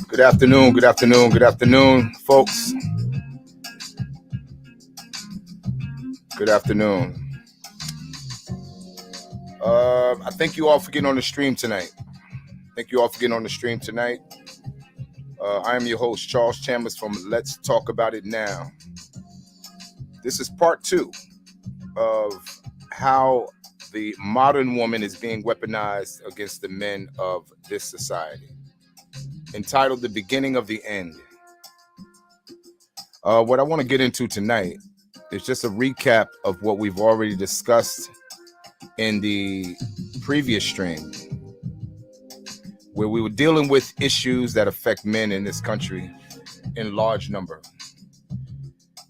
Good afternoon, good afternoon, good afternoon, folks. Good afternoon. I thank you all for getting on the stream tonight. Thank you all for getting on the stream tonight. I am your host, Charles Chambers from Let's Talk About It Now. This is part 2 of how the modern woman is being weaponized against the men of this society, entitled The Beginning of the End. What I want to get into tonight is just a recap of what we've already discussed in the previous stream, where we were dealing with issues that affect men in this country in large number.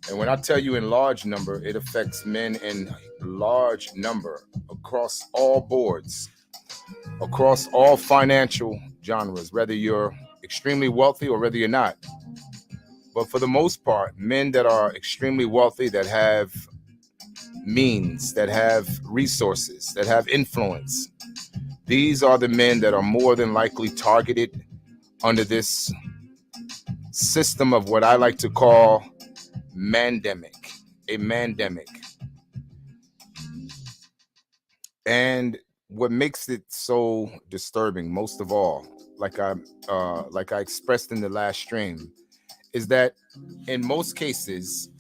And when I tell you in large number, it affects men in large number across all boards, across all financial genres, whether you're extremely wealthy or whether you're not. But for the most part, men that are extremely wealthy, that have means, that have resources, that have influence, these are the men that are more than likely targeted under this system of what I like to call mandemic, a mandemic. And what makes it so disturbing, most of all, like I expressed in the last stream, is that in most cases,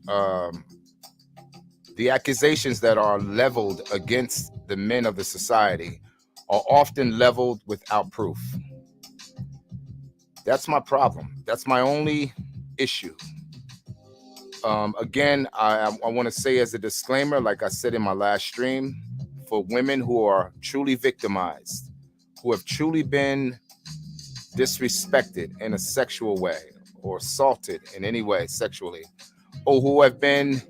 the accusations that are leveled against the men of the society are often leveled without proof. That's my problem. That's my only issue. Again, I want to say as a disclaimer, like I said in my last stream, for women who are truly victimized, who have truly been disrespected in a sexual way or assaulted in any way sexually, or who have been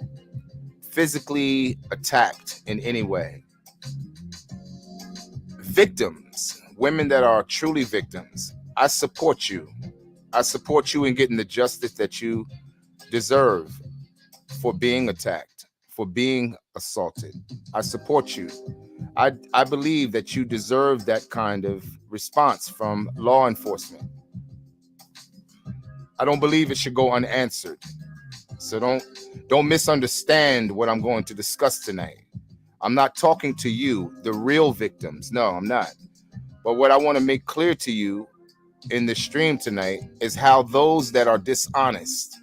physically attacked in any way. Victims, women that are truly victims, I support you. I support you in getting the justice that you deserve for being attacked, for being assaulted. I support you. I believe that you deserve that kind of response from law enforcement. I don't believe it should go unanswered. So don't misunderstand what I'm going to discuss tonight. I'm not talking to you, the real victims. No, I'm not. But what I want to make clear to you in the stream tonight is how those that are dishonest,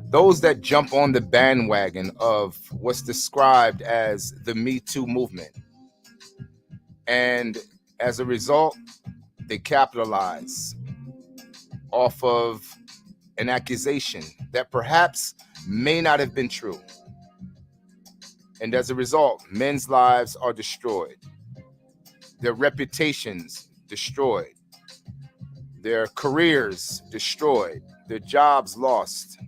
those that jump on the bandwagon of what's described as the Me Too movement, and as a result, they capitalize off of an accusation that perhaps may not have been true. And as a result, men's lives are destroyed, their reputations destroyed, their careers destroyed, their jobs lost.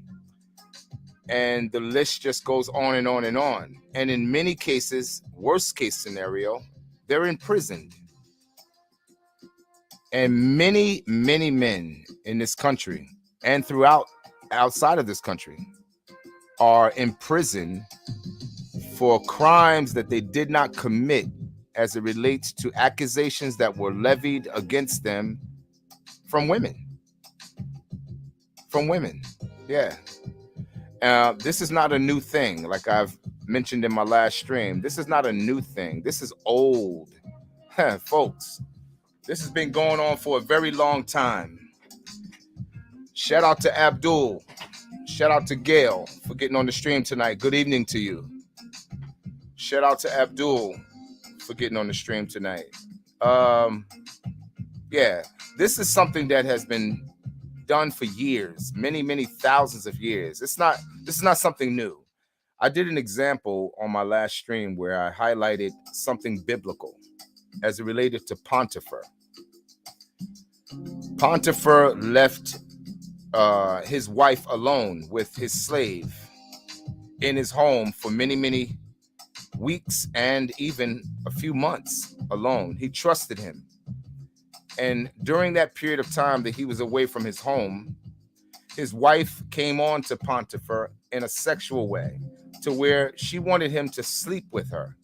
And the list just goes on and on and on. And in many cases, worst case scenario, they're imprisoned. And many, many men in this country and outside of this country are imprisoned for crimes that they did not commit as it relates to accusations that were levied against them from women. From women, yeah. This is not a new thing, like I've mentioned in my last stream. This is not a new thing. This is old. Folks, this has been going on for a very long time. Shout out to Abdul. Shout out to Gail for getting on the stream tonight. Good evening to you. Shout out to Abdul for getting on the stream tonight. Yeah, this is something that has been done for years, many, many thousands of years. This is not something new. I did an example on my last stream where I highlighted something biblical as it related to Potiphar. Potiphar left his wife alone with his slave in his home for many, many weeks and even a few months alone. He trusted him. And during that period of time that he was away from his home, his wife came on to Potiphar in a sexual way to where she wanted him to sleep with her.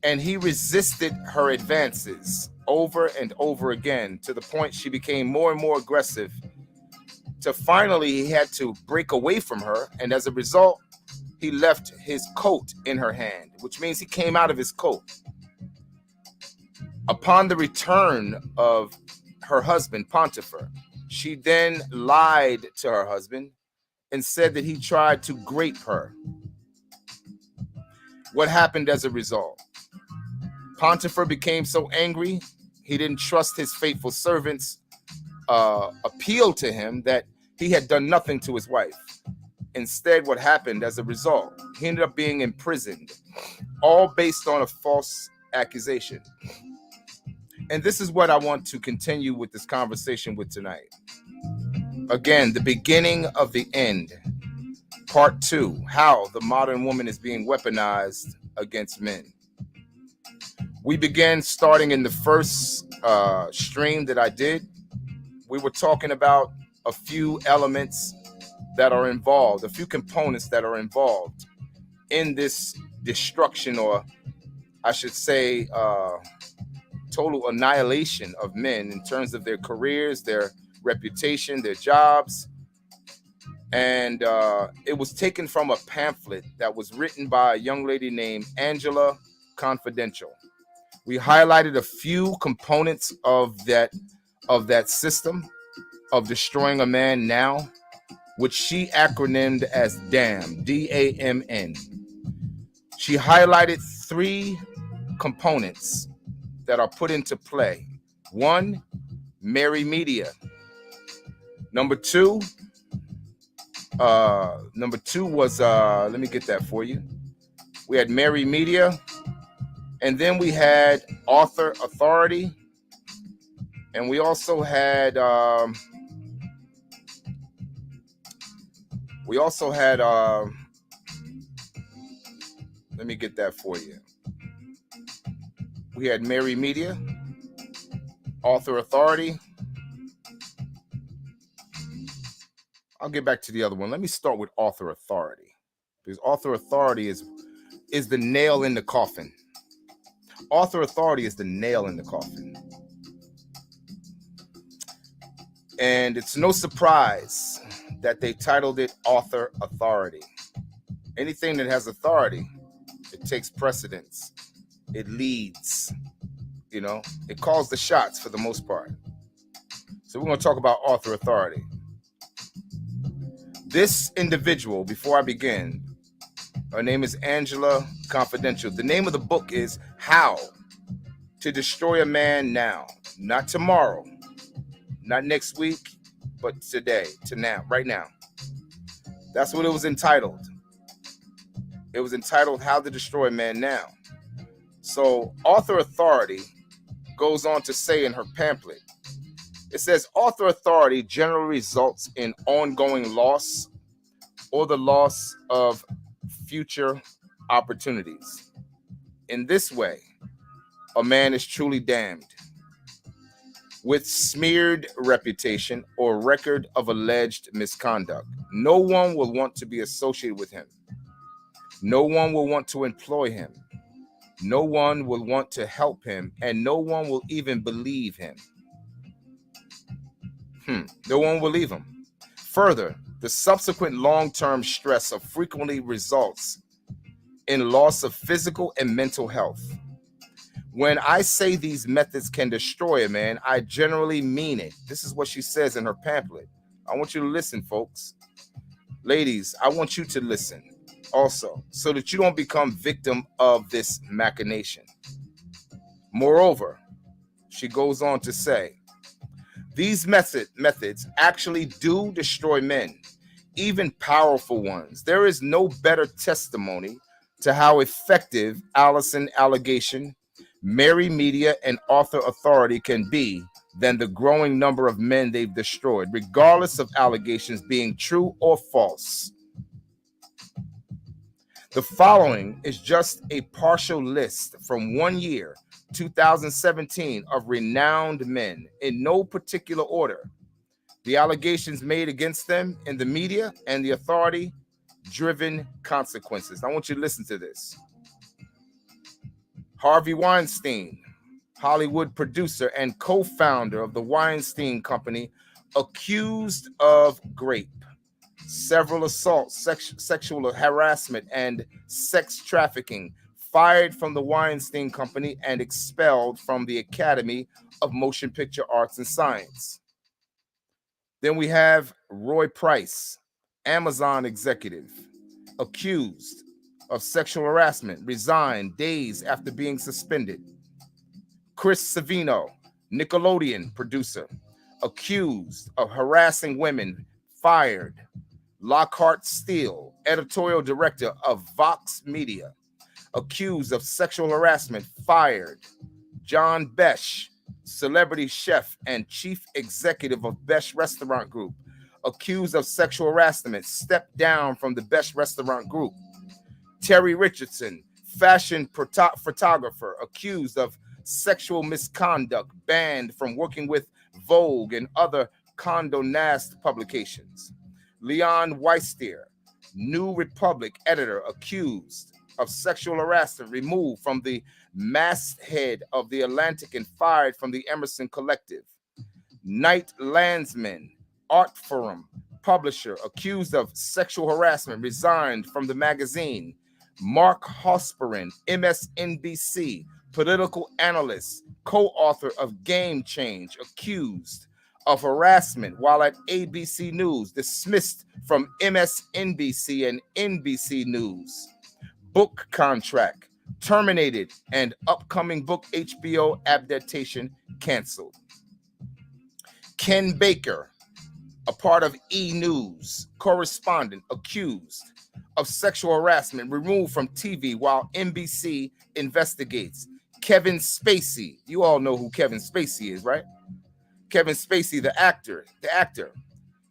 And he resisted her advances over and over again, to the point she became more and more aggressive, to finally he had to break away from her. And as a result, he left his coat in her hand, which means he came out of his coat. Upon the return of her husband, Potiphar, she then lied to her husband and said that he tried to grape her. What happened as a result? Potiphar became so angry, he didn't trust his faithful servants' appeal to him that he had done nothing to his wife. Instead, what happened as a result? He ended up being imprisoned, all based on a false accusation. And this is what I want to continue with this conversation with tonight. Again, the beginning of the end. Part 2, how the modern woman is being weaponized against men. We began starting in the first stream that I did. We were talking about a few elements that are involved, a few components that are involved in this destruction, or I should say total annihilation of men in terms of their careers, their reputation, their jobs. And it was taken from a pamphlet that was written by a young lady named Angela Confidential. We highlighted a few components of that system of destroying a man now, which she acronymed as DAMN, D-A-M-N. She highlighted 3 components that are put into play. 1, Mary Media. Number 2 was, let me get that for you. We had Mary Media, and then we had author authority, and we also had, let me get that for you. We had Mary Media, author authority. I'll get back to the other one. Let me start with author authority, because author authority is the nail in the coffin. Author authority is the nail in the coffin. And it's no surprise that they titled it author authority. Anything that has authority, it takes precedence. It leads, it calls the shots for the most part. So we're going to talk about author authority. This individual, before I begin, her name is Angela Confidential. The name of the book is How to Destroy a Man Now, not tomorrow, not next week, but today, right now. That's what it was entitled. It was entitled How to Destroy a Man Now. So author authority goes on to say in her pamphlet, it says author authority generally results in ongoing loss or the loss of future opportunities. In this way, a man is truly damned. With smeared reputation or record of alleged misconduct, no one will want to be associated with him. No one will want to employ him. No one will want to help him, and no one will even believe him. No one will leave him. Further, the subsequent long-term stress of frequently results in loss of physical and mental health. When I say these methods can destroy a man, I generally mean it. This is what she says in her pamphlet. I want you to listen, folks. Ladies, I want you to listen also, so that you don't become victim of this machination. Moreover, she goes on to say, these methods actually do destroy men, even powerful ones. There is no better testimony to how effective Allison allegation, Mary Media, and author authority can be than the growing number of men they've destroyed, regardless of allegations being true or false. The following is just a partial list from 1 year, 2017, of renowned men in no particular order. The allegations made against them in the media and the authority-driven consequences. I want you to listen to this. Harvey Weinstein, Hollywood producer and co-founder of the Weinstein Company, accused of rape, several assaults, sexual harassment, and sex trafficking, fired from the Weinstein Company and expelled from the Academy of Motion Picture Arts and Science. Then we have Roy Price, Amazon executive, accused of sexual harassment, resigned days after being suspended. Chris Savino, Nickelodeon producer, accused of harassing women, fired. Lockhart Steele, editorial director of Vox Media, accused of sexual harassment, fired. John Besh, celebrity chef and chief executive of Besh Restaurant Group, accused of sexual harassment, stepped down from the Besh Restaurant Group. Terry Richardson, fashion photographer, accused of sexual misconduct, banned from working with Vogue and other Condé Nast publications. Leon Weistier, New Republic editor, accused of sexual harassment, removed from the masthead of the Atlantic and fired from the Emerson Collective. Knight Landsman, art forum publisher, accused of sexual harassment, resigned from the magazine. Mark Hosperin, MSNBC, political analyst, co-author of Game Change, accused of harassment while at ABC News, dismissed from MSNBC and NBC News. Book contract terminated and upcoming book HBO adaptation canceled. Ken Baker, a part of E! News, correspondent, accused of sexual harassment, removed from TV while NBC investigates. Kevin Spacey, you all know who Kevin Spacey is, right? Kevin Spacey, the actor.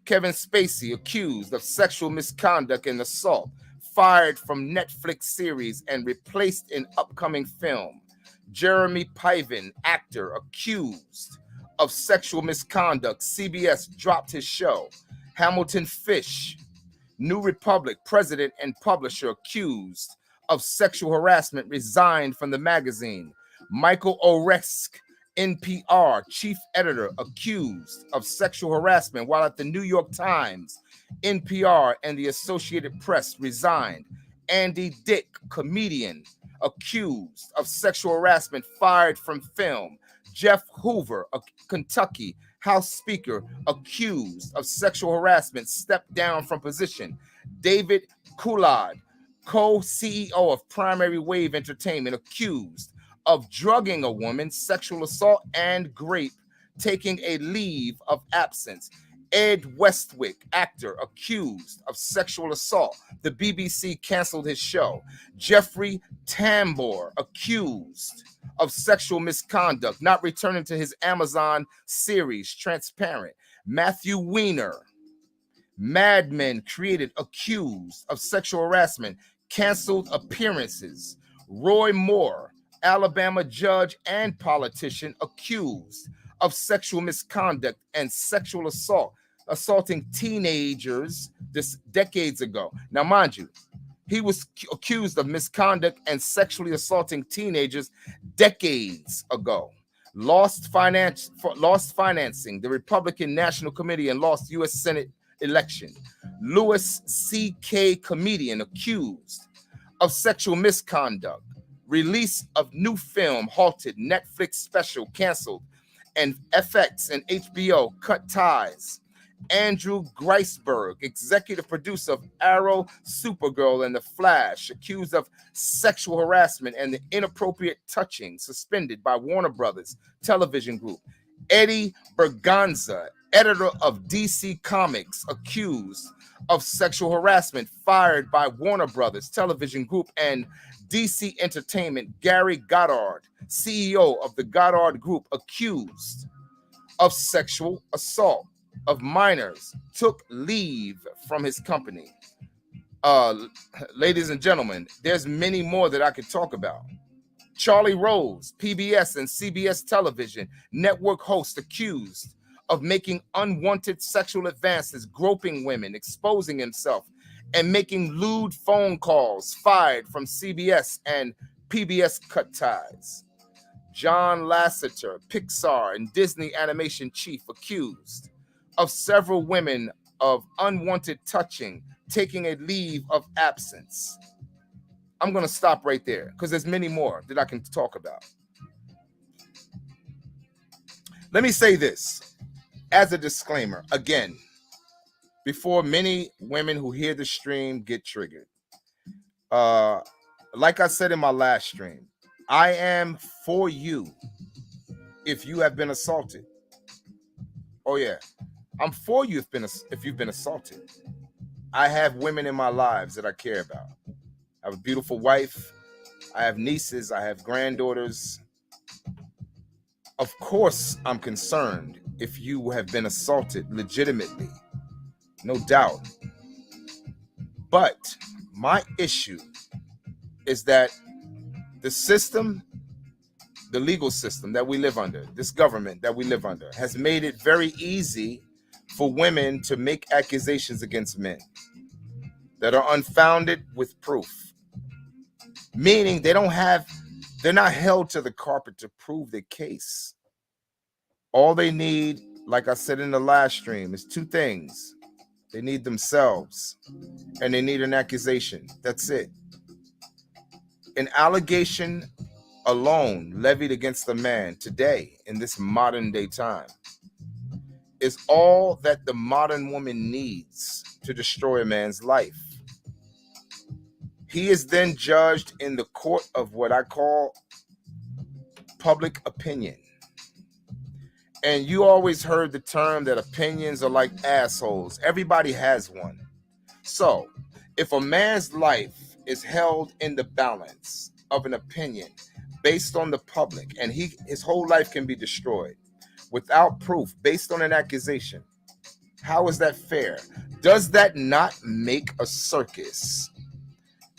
Kevin Spacey, accused of sexual misconduct and assault, fired from Netflix series and replaced in upcoming film. Jeremy Piven, actor, accused of sexual misconduct. CBS dropped his show. Hamilton Fish, New Republic president and publisher, accused of sexual harassment, resigned from the magazine. Michael Oresk, NPR chief editor, accused of sexual harassment while at the New York Times. NPR and the Associated Press, resigned. Andy Dick, comedian, accused of sexual harassment, fired from film. Jeff Hoover, a Kentucky House Speaker, accused of sexual harassment, stepped down from position. David Coulthard, co-CEO of Primary Wave Entertainment, accused of drugging a woman, sexual assault, and rape, taking a leave of absence. Ed Westwick, actor, accused of sexual assault. The BBC canceled his show. Jeffrey Tambor, accused of sexual misconduct, not returning to his Amazon series, Transparent. Matthew Weiner, Mad Men created, accused of sexual harassment, canceled appearances. Roy Moore, Alabama judge and politician, accused of sexual misconduct and sexual assault, assaulting teenagers this decades ago. Now, mind you, he was accused of misconduct and sexually assaulting teenagers decades ago. Lost financing, the Republican National Committee, and lost U.S. Senate election. Louis C.K., comedian, accused of sexual misconduct. Release of new film halted. Netflix special canceled. And FX and HBO cut ties. Andrew Greisberg, executive producer of Arrow, Supergirl, and The Flash, accused of sexual harassment and the inappropriate touching, suspended by Warner Brothers Television Group. Eddie Berganza, editor of DC Comics, accused of sexual harassment, fired by Warner Brothers Television Group and DC Entertainment. Gary Goddard, CEO of the Goddard Group, accused of sexual assault of minors, took leave from his company. Ladies and gentlemen, there's many more that I could talk about. Charlie Rose, PBS and CBS television network host, accused of making unwanted sexual advances, groping women, exposing himself, and making lewd phone calls, fired from CBS and PBS cut ties. John Lasseter, Pixar and Disney animation chief, accused of several women of unwanted touching, taking a leave of absence. I'm going to stop right there because there's many more that I can talk about. Let me say this as a disclaimer, again, before many women who hear the stream get triggered. Like I said in my last stream, I am for you if you have been assaulted. Oh yeah, I'm for you if you've been assaulted. I have women in my lives that I care about. I have a beautiful wife. I have nieces. I have granddaughters. Of course, I'm concerned if you have been assaulted legitimately. No doubt. But my issue is that the system, the legal system that we live under, this government that we live under, has made it very easy for women to make accusations against men that are unfounded with proof. Meaning they're not held to the carpet to prove their case. All they need, like I said in the last stream, is two things. They need themselves and they need an accusation. That's it. An allegation alone levied against a man today in this modern day time is all that the modern woman needs to destroy a man's life. He is then judged in the court of what I call public opinion. And you always heard the term that opinions are like assholes. Everybody has one. So if a man's life is held in the balance of an opinion based on the public, and his whole life can be destroyed without proof based on an accusation, how is that fair? Does that not make a circus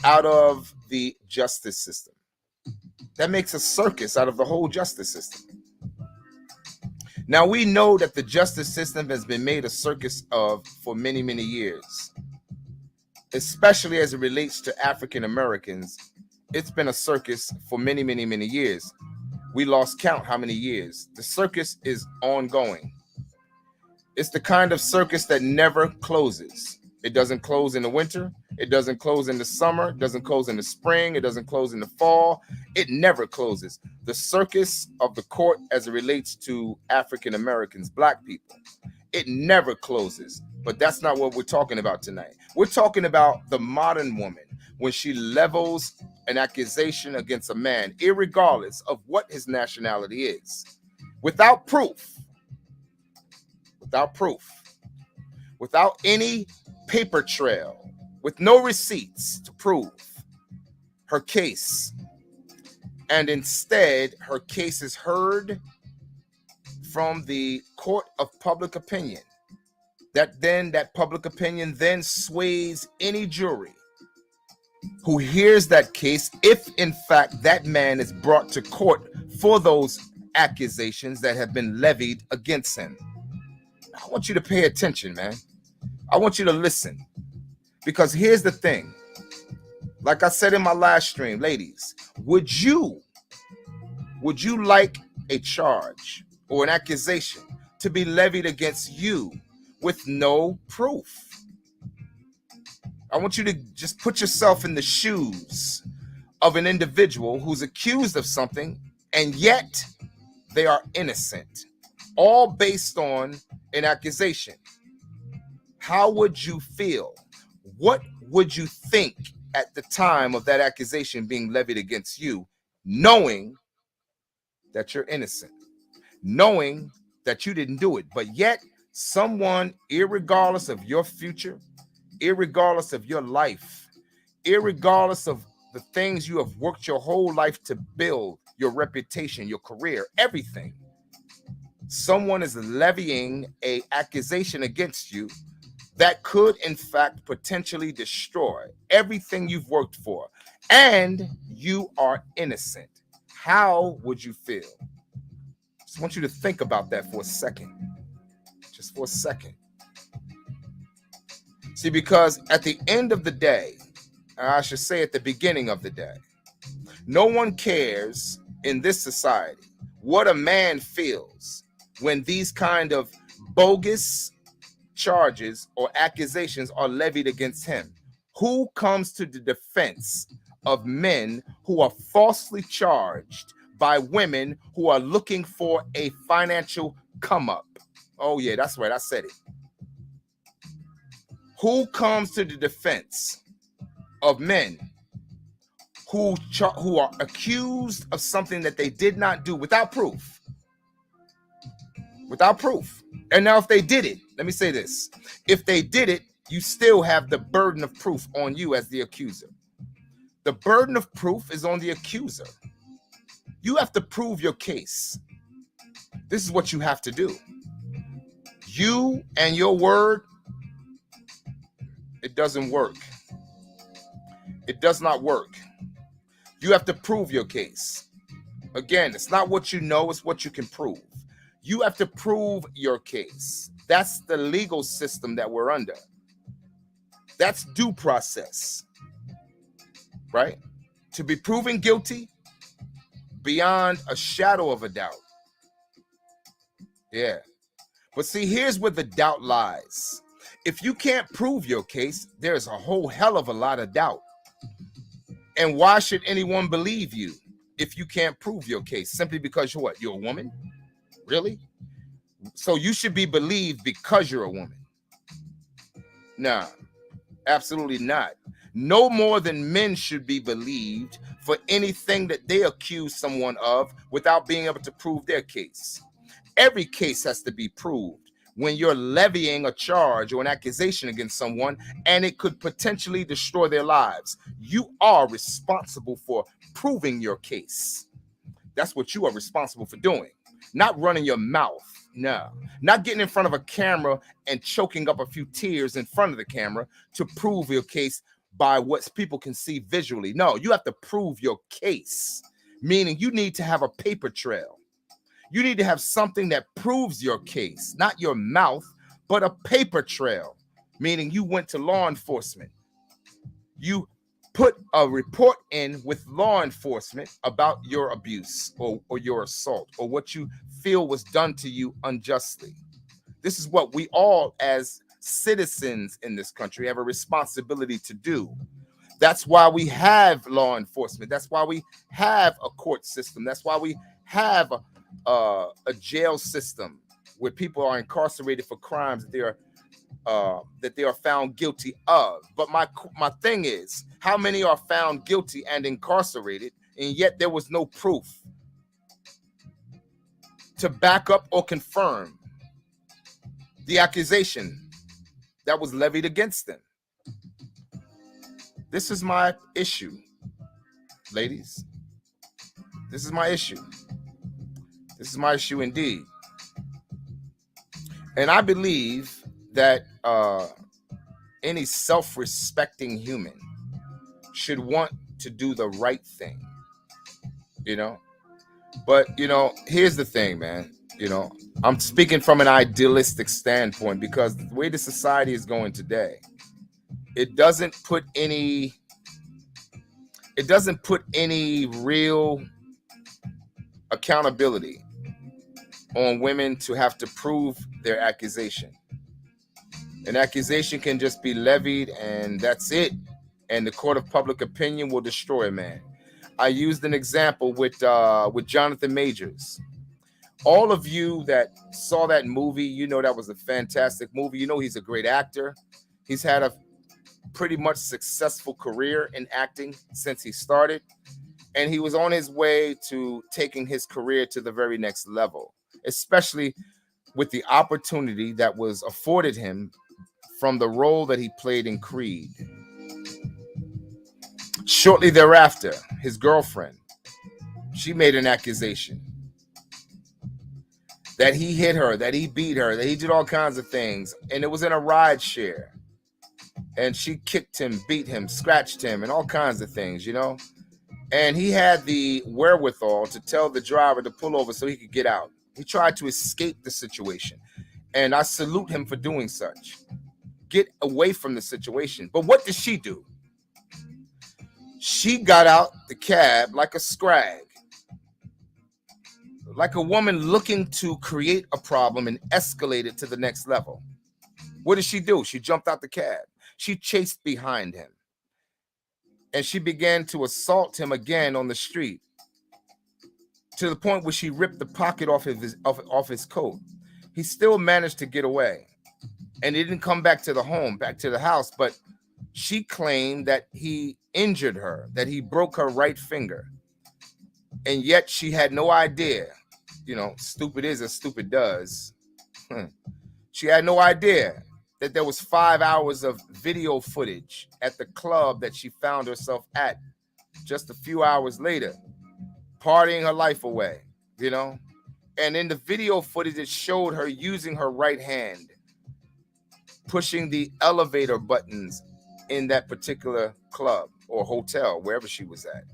out of the justice system? That makes a circus out of the whole justice system. Now, we know that the justice system has been made a circus of for many, many years, especially as it relates to African Americans. It's been a circus for many, many, many years. We lost count how many years. The circus is ongoing. It's the kind of circus that never closes. It doesn't close in the winter. It doesn't close in the summer. It doesn't close in the spring. It doesn't close in the fall. It never closes. The circus of the court as it relates to African Americans, black people, it never closes. But that's not what we're talking about tonight. We're talking about the modern woman when she levels an accusation against a man, irregardless of what his nationality is, without proof, without any paper trail, with no receipts to prove her case. And instead, her case is heard from the court of public opinion. That public opinion then sways any jury who hears that case, if in fact that man is brought to court for those accusations that have been levied against him. I want you to pay attention, man. I want you to listen, because here's the thing. Like I said in my last stream, ladies, would you like a charge or an accusation to be levied against you with no proof? I want you to just put yourself in the shoes of an individual who's accused of something and yet they are innocent, all based on an accusation. How would you feel? What would you think at the time of that accusation being levied against you, knowing that you're innocent, knowing that you didn't do it, but yet someone, irregardless of your future, irregardless of your life, irregardless of the things you have worked your whole life to build, your reputation, your career, everything, someone is levying an accusation against you that could, in fact, potentially destroy everything you've worked for, and you are innocent. How would you feel? Just want you to think about that for a second. Just for a second. See, because at the end of the day, I should say at the beginning of the day, No one cares in this society what a man feels when these kind of bogus charges or accusations are levied against him. Who comes to the defense of men who are falsely charged by women who are looking for a financial come up? Oh yeah, that's right, I said it. Who comes to the defense of men who are accused of something that they did not do without proof? Without proof. And now if they did it, let me say this. If they did it, you still have the burden of proof on you as the accuser. The burden of proof is on the accuser. You have to prove your case. This is what you have to do. You and your word, it doesn't work. It does not work. You have to prove your case. Again, it's not what you know, it's what you can prove. You have to prove your case. That's the legal system that we're under. That's due process, right? To be proven guilty beyond a shadow of a doubt. Yeah. But see, here's where the doubt lies. If you can't prove your case, there's a whole hell of a lot of doubt. And why should anyone believe you if you can't prove your case? Simply because you're what? You're a woman? Really? So you should be believed because you're a woman? Nah, absolutely not. No more than men should be believed for anything that they accuse someone of without being able to prove their case. Every case has to be proved when you're levying a charge or an accusation against someone, and it could potentially destroy their lives. You are responsible for proving your case. That's what you are responsible for doing. Not running your mouth. No. Not getting in front of a camera and choking up a few tears in front of the camera to prove your case by what people can see visually. No, you have to prove your case, meaning you need to have a paper trail. You need to have something that proves your case, not your mouth, but a paper trail, meaning you went to law enforcement. You put a report in with law enforcement about your abuse or your assault or what you feel was done to you unjustly. This is what we all as citizens in this country have a responsibility to do. That's why we have law enforcement. That's why we have a court system. That's why we have a jail system where people are incarcerated for crimes that they are found guilty of. But my thing is, how many are found guilty and incarcerated, and yet there was no proof to back up or confirm the accusation that was levied against them? This is my issue, ladies. This is my issue. This is my issue indeed. And I believe that any self-respecting human should want to do the right thing, you know? But, you know, here's the thing, man. You know, I'm speaking from an idealistic standpoint because the way the society is going today, it doesn't put any real accountability on women to have to prove their accusation. An accusation can just be levied and that's it. And the court of public opinion will destroy a man. I used an example with Jonathan Majors. All of you that saw that movie, you know that was a fantastic movie. You know he's a great actor. He's had a pretty much successful career in acting since he started. And he was on his way to taking his career to the very next level, especially with the opportunity that was afforded him from the role that he played in Creed. Shortly thereafter, his girlfriend, she made an accusation that he hit her, that he beat her, that he did all kinds of things. And it was in a ride share. And she kicked him, beat him, scratched him, and all kinds of things, you know. And he had the wherewithal to tell the driver to pull over so he could get out. He tried to escape the situation. And I salute him for doing such. Get away from the situation. But what did she do? She got out the cab like a scrag, like a woman looking to create a problem and escalate it to the next level. What did she do? She jumped out the cab. She chased behind him. And she began to assault him again on the street, to the point where she ripped the pocket off his coat. He still managed to get away. And he didn't come back to the house, but she claimed that he injured her, that he broke her right finger. And yet she had no idea. Stupid is as stupid does. She had no idea that there was 5 hours of video footage at the club that she found herself at just a few hours later, partying her life away, And in the video footage, it showed her using her right hand, pushing the elevator buttons in that particular club or hotel, wherever she was at.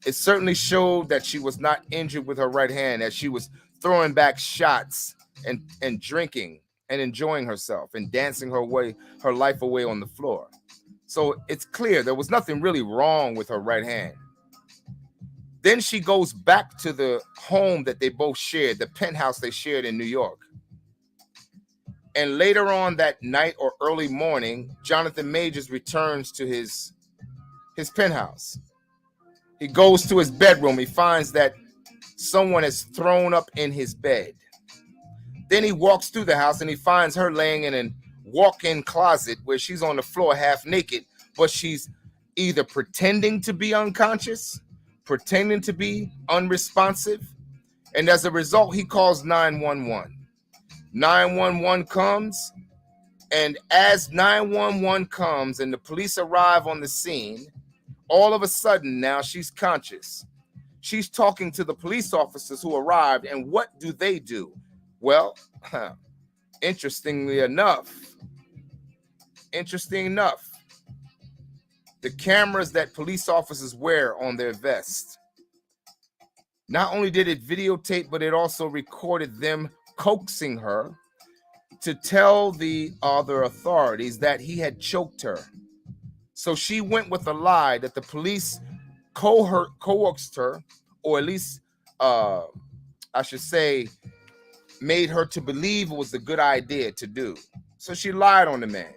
It certainly showed that she was not injured with her right hand, as she was throwing back shots and drinking and enjoying herself and dancing her life away on the floor. So it's clear there was nothing really wrong with her right hand. Then she goes back to the home that they both shared, the penthouse they shared in New York. And later on that night or early morning, Jonathan Majors returns to his penthouse. He goes to his bedroom. He finds that someone has thrown up in his bed. Then he walks through the house and he finds her laying in a walk-in closet where she's on the floor half naked, but she's either pretending to be unconscious, pretending to be unresponsive. And as a result, he calls 911. 911 comes, and as 911 comes and the police arrive on the scene, all of a sudden now she's conscious. She's talking to the police officers who arrived, and what do? Well, interesting enough, the cameras that police officers wear on their vest, not only did it videotape, but it also recorded them coaxing her to tell the other authorities that he had choked her. So she went with a lie that the police coaxed her, or at least, I should say, made her to believe it was a good idea to do. So she lied on the man,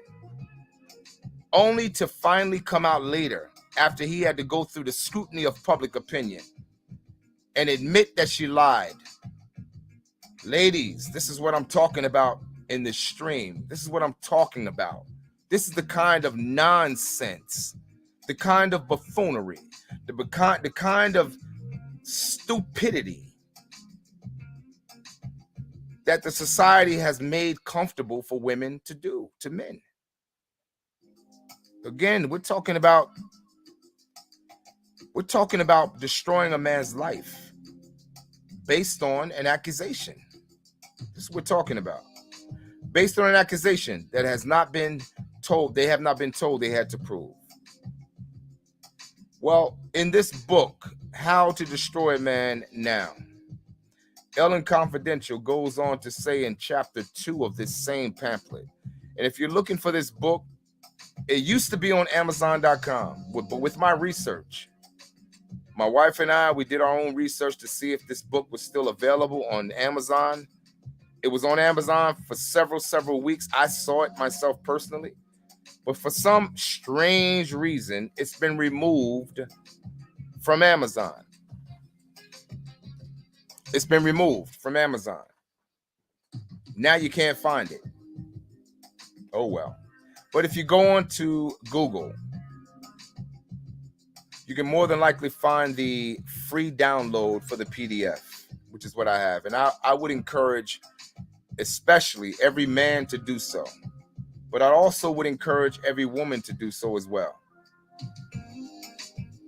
only to finally come out later, after he had to go through the scrutiny of public opinion, and admit that she lied. Ladies, this is what I'm talking about in this stream. This is what I'm talking about. This is the kind of nonsense, the kind of buffoonery, the kind of stupidity that the society has made comfortable for women to do to men. Again, we're talking about destroying a man's life based on an accusation. This is what we're talking about. Based on an accusation that has not been told, they have not been told they had to prove. Well, in this book, How to Destroy a Man Now, Ellen Confidential goes on to say in chapter 2 of this same pamphlet, and if you're looking for this book, it used to be on Amazon.com, but with my research, my wife and I, we did our own research to see if this book was still available on Amazon. It was on Amazon for several weeks. I saw it myself personally, but for some strange reason, it's been removed from Amazon. It's been removed from Amazon. Now you can't find it. Oh well. But if you go on to Google, you can more than likely find the free download for the PDF, which is what I have. And I would encourage especially every man to do so. But I also would encourage every woman to do so as well.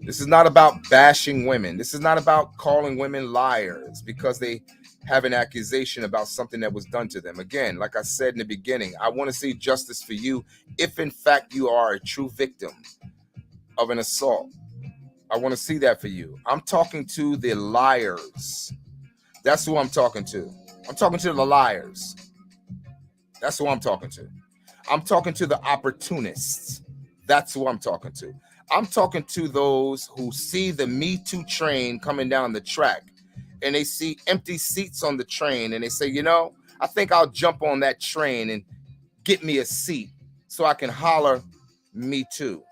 This is not about bashing women. This is not about calling women liars because they have an accusation about something that was done to them. Again, like I said in the beginning, I want to see justice for you if in fact you are a true victim of an assault. I want to see that for you. I'm talking to the liars. That's who I'm talking to. I'm talking to the liars. That's who I'm talking to. I'm talking to the opportunists. That's who I'm talking to. I'm talking to those who see the Me Too train coming down the track and they see empty seats on the train and they say, I think I'll jump on that train and get me a seat so I can holler Me Too.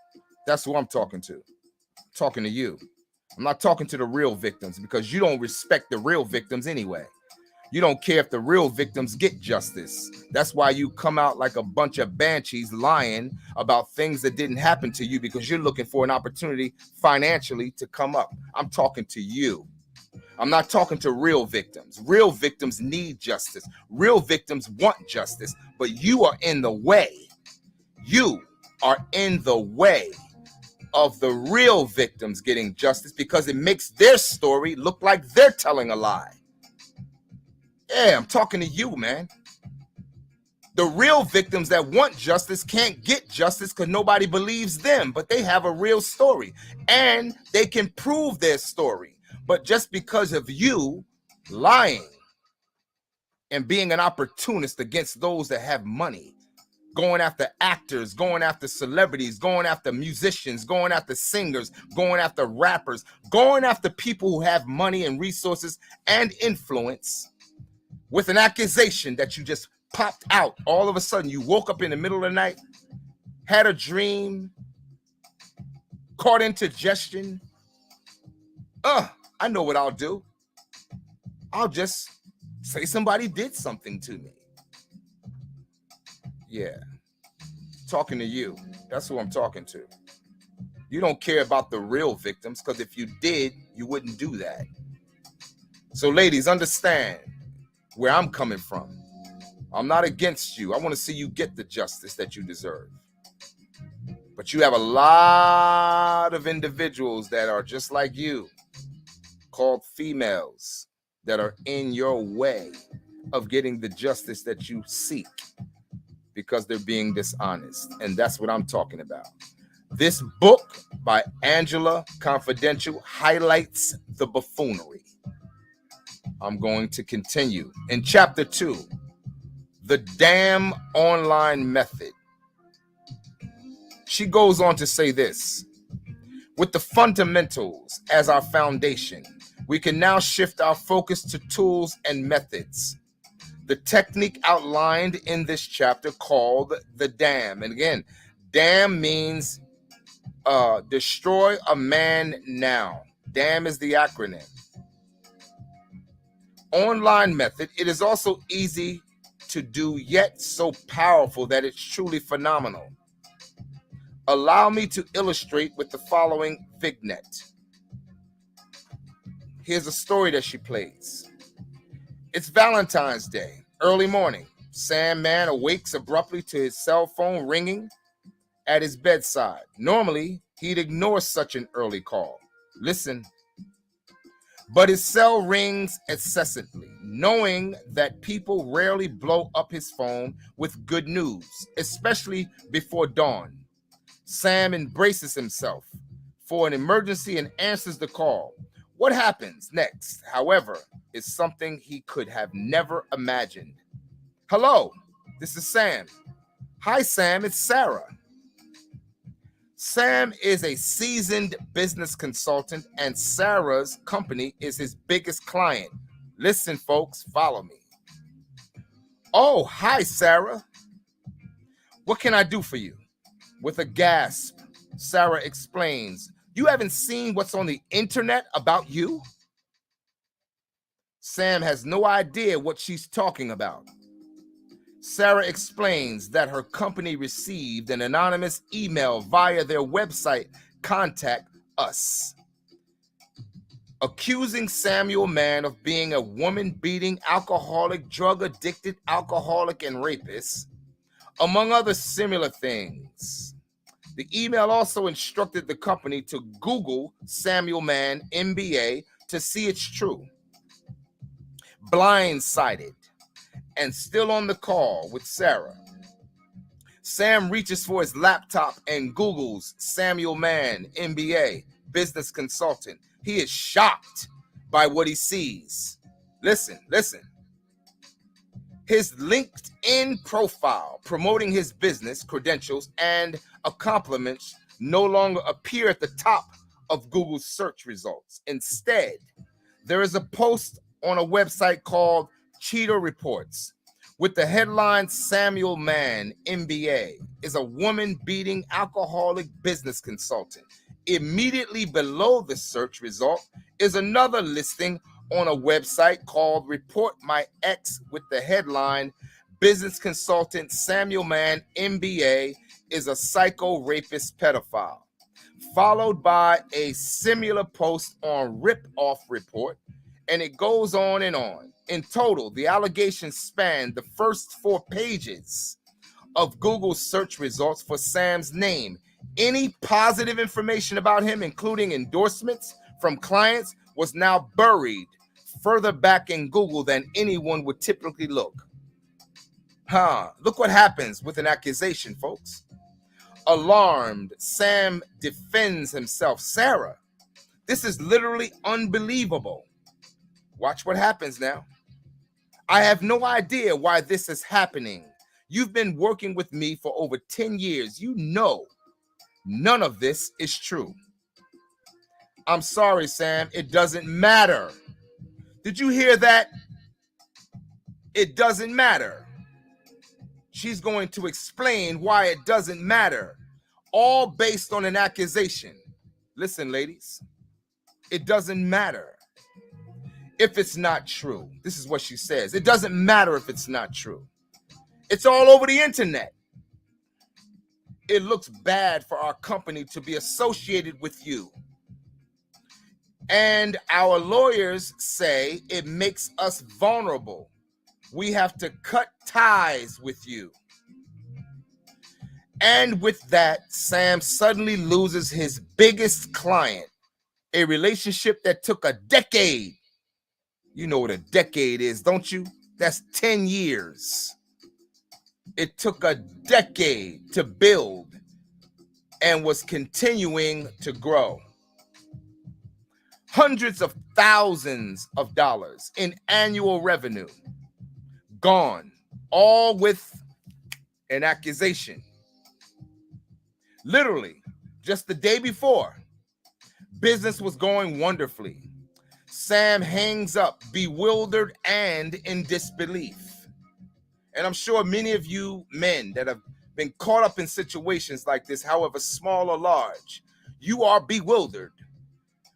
That's who I'm talking to. Talking to you. I'm not talking to the real victims because you don't respect the real victims anyway. You don't care if the real victims get justice. That's why you come out like a bunch of banshees lying about things that didn't happen to you because you're looking for an opportunity financially to come up. I'm talking to you. I'm not talking to real victims. Real victims need justice. Real victims want justice, but you are in the way. You are in the way of the real victims getting justice because it makes their story look like they're telling a lie. Yeah, I'm talking to you, man. The real victims that want justice can't get justice because nobody believes them, but they have a real story and they can prove their story. But just because of you lying and being an opportunist against those that have money, going after actors, going after celebrities, going after musicians, going after singers, going after rappers, going after people who have money and resources and influence, with an accusation that you just popped out. All of a sudden, you woke up in the middle of the night, had a dream, caught indigestion. I know what I'll do. I'll just say somebody did something to me. Yeah. Talking to you. That's who I'm talking to. You don't care about the real victims because if you did, you wouldn't do that. So ladies, understand where I'm coming from. I'm not against you. I want to see you get the justice that you deserve. But you have a lot of individuals that are just like you, called females, that are in your way of getting the justice that you seek because they're being dishonest. And that's what I'm talking about. This book by Angela Confidential highlights the buffoonery. I'm going to continue. In chapter 2, the damn online method. She goes on to say this: with the fundamentals as our foundation, we can now shift our focus to tools and methods. The technique outlined in this chapter called the dam. And again, dam means destroy a man now. Dam is the acronym. Online method. It is also easy to do, yet so powerful that it's truly phenomenal. Allow me to illustrate with the following vignette. Here's a story that she plays. It's Valentine's Day, early morning. Sam Man awakes abruptly to his cell phone ringing at his bedside. Normally, he'd ignore such an early call. Listen. But his cell rings incessantly, knowing that people rarely blow up his phone with good news, especially before dawn. Sam embraces himself for an emergency and answers the call. What happens next, however, is something he could have never imagined. Hello, this is Sam. Hi, Sam, it's Sarah. Sam is a seasoned business consultant, and Sarah's company is his biggest client. Listen, folks, follow me. Oh, hi, Sarah. What can I do for you? With a gasp, Sarah explains, you haven't seen what's on the internet about you? Sam has no idea what she's talking about. Sarah explains that her company received an anonymous email via their website, Contact Us, accusing Samuel Mann of being a woman-beating, alcoholic, drug-addicted alcoholic and rapist, among other similar things. The email also instructed the company to Google Samuel Mann, MBA, to see it's true. Blindsided and still on the call with Sarah, Sam reaches for his laptop and Googles Samuel Mann, MBA, business consultant. He is shocked by what he sees. Listen. His LinkedIn profile promoting his business credentials and accomplishments no longer appear at the top of Google's search results. Instead, there is a post on a website called Cheater Reports with the headline, Samuel Mann, MBA, is a woman beating alcoholic business consultant. Immediately below the search result is another listing on a website called Report My Ex with the headline, business consultant Samuel Mann, MBA, is a psycho rapist pedophile, followed by a similar post on Rip Off Report, and it goes on and on. In total, the allegations span the first 4 pages of Google's search results for Sam's name. Any positive information about him, including endorsements from clients, was now buried further back in Google than anyone would typically look. Look what happens with an accusation, folks. Alarmed, Sam defends himself. Sarah, this is literally unbelievable. Watch what happens now. I have no idea why this is happening. You've been working with me for over 10 years. You know none of this is true. I'm sorry, Sam. It doesn't matter. Did you hear that? It doesn't matter. She's going to explain why it doesn't matter, all based on an accusation. Listen, ladies, it doesn't matter if it's not true. This is what she says. It doesn't matter if it's not true. It's all over the internet. It looks bad for our company to be associated with you. And our lawyers say it makes us vulnerable. We have to cut ties with you. And with that, Sam suddenly loses his biggest client, a relationship that took a decade. You know what a decade is, don't you? That's 10 years. It took a decade to build and was continuing to grow. Hundreds of thousands of dollars in annual revenue gone, all with an accusation. Literally, just the day before, business was going wonderfully. Sam hangs up, bewildered and in disbelief. And I'm sure many of you men that have been caught up in situations like this, however small or large, you are bewildered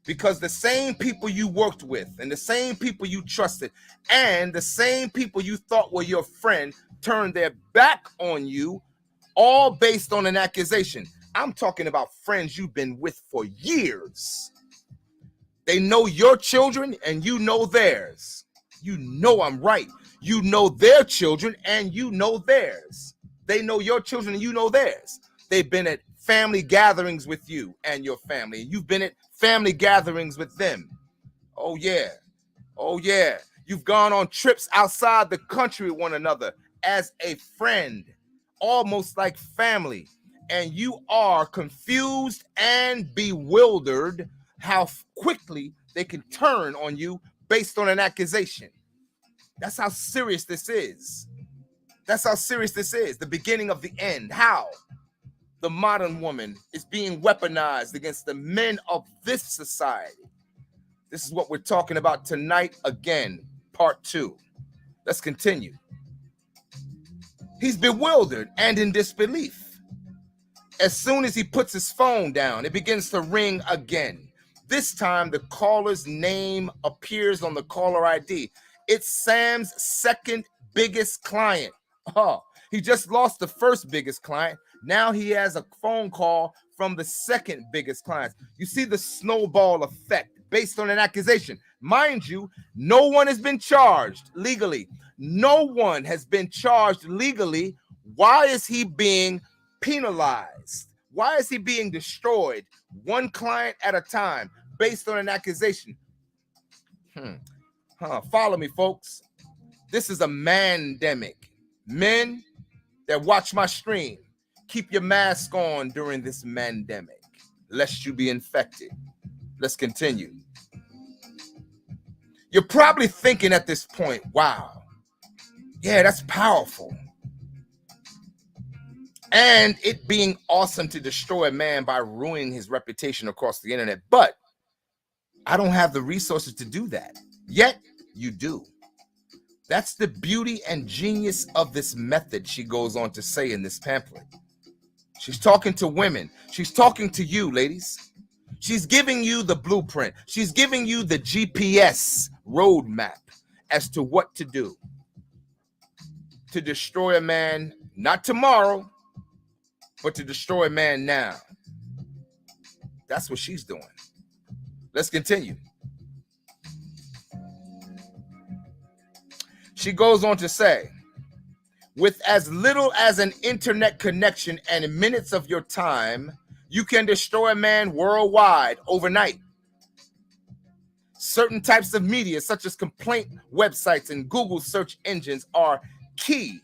because the same people you worked with and the same people you trusted and the same people you thought were your friend turned their back on you, all based on an accusation. I'm talking about friends you've been with for years. They know your children and you know theirs. You know I'm right. You know their children and you know theirs. They know your children and you know theirs. They've been at family gatherings with you and your family. You've been at family gatherings with them. Oh yeah. Oh yeah. You've gone on trips outside the country with one another as a friend, almost like family. And you are confused and bewildered how quickly they can turn on you based on an accusation. That's how serious this is. That's how serious this is. The beginning of the end. How the modern woman is being weaponized against the men of this society. This is what we're talking about tonight again, part 2. Let's continue. He's bewildered and in disbelief. As soon as he puts his phone down, it begins to ring again. This time, the caller's name appears on the caller ID. It's Sam's second biggest client. He just lost the first biggest client. Now he has a phone call from the second biggest client. You see the snowball effect based on an accusation. Mind you, no one has been charged legally. No one has been charged legally. Why is he being penalized? Why is he being destroyed one client at a time based on an accusation? Follow me, folks. This is a mandemic. Men that watch my stream, keep your mask on during this mandemic, lest you be infected. Let's continue. You're probably thinking at this point, wow, yeah, that's powerful. and it being awesome to destroy a man by ruining his reputation across the internet. But I don't have the resources to do that. Yet you do. That's the beauty and genius of this method, she goes on to say in this pamphlet. She's talking to women. She's talking to you, ladies. She's giving you the blueprint. She's giving you the GPS roadmap as to what to do to destroy a man, not tomorrow, but to destroy a man now. That's what she's doing. Let's continue. She goes on to say, with as little as an internet connection and minutes of your time, you can destroy a man worldwide overnight. Certain types of media, such as complaint websites and Google search engines, are key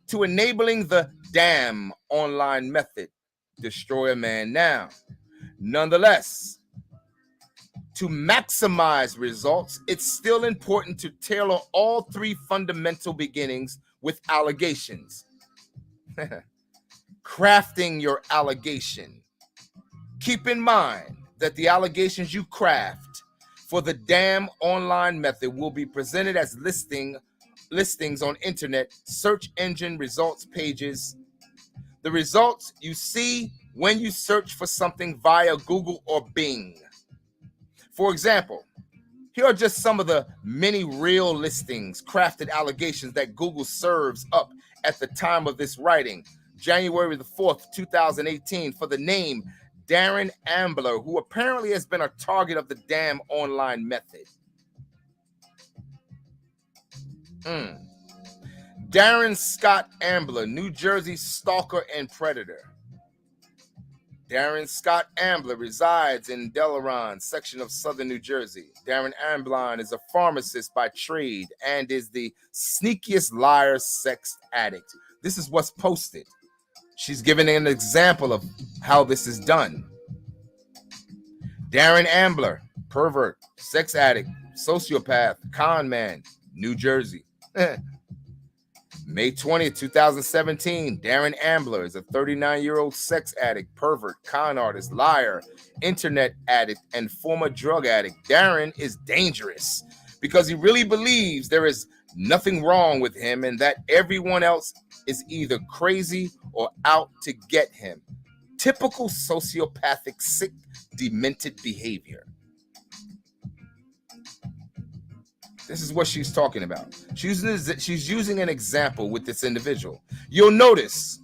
to enabling the damn online method, destroy a man now. Nonetheless, to maximize results, it's still important to tailor all three fundamental beginnings with allegations. Crafting your allegation. Keep in mind that the allegations you craft for the damn online method will be presented as listings on internet search engine results pages. The results you see when you search for something via Google or Bing. For example, here are just some of the many real listings, crafted allegations that Google serves up at the time of this writing, January the 4th, 2018, for the name Darren Ambler, who apparently has been a target of the damn online method. Darren Scott Ambler, New Jersey stalker and predator. Darren Scott Ambler resides in Delaron, section of southern New Jersey. Darren Ambler is a pharmacist by trade and is the sneakiest liar sex addict. This is what's posted. She's giving an example of how this is done. Darren Ambler, pervert, sex addict, sociopath, con man, New Jersey. May 20th, 2017, Darren Ambler is a 39-year-old sex addict, pervert, con artist, liar, internet addict, and former drug addict. Darren is dangerous because he really believes there is nothing wrong with him and that everyone else is either crazy or out to get him. Typical sociopathic, sick, demented behavior. This is what she's talking about. She's using an example with this individual. You'll notice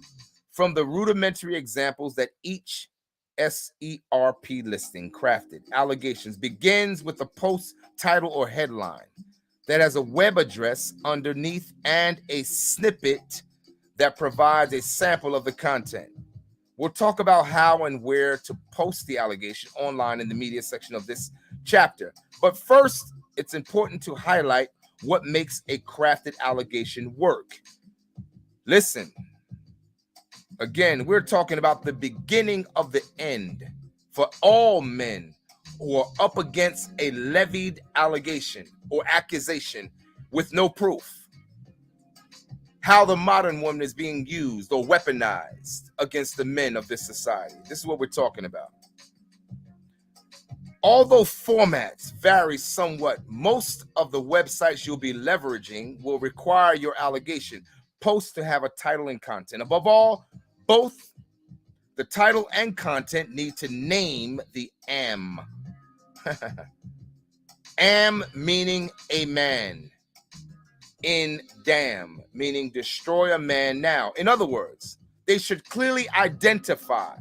from the rudimentary examples that each SERP listing crafted allegations begins with a post title or headline that has a web address underneath and a snippet that provides a sample of the content. We'll talk about how and where to post the allegation online in the media section of this chapter. But first, it's important to highlight what makes a crafted allegation work. Listen, again, we're talking about the beginning of the end for all men who are up against a levied allegation or accusation with no proof. How the modern woman is being used or weaponized against the men of this society. This is what we're talking about. Although formats vary somewhat, most of the websites you'll be leveraging will require your allegation post to have a title and content. Above all, both the title and content need to name the am. Am meaning a man. In damn meaning destroy a man now. In other words, they should clearly identify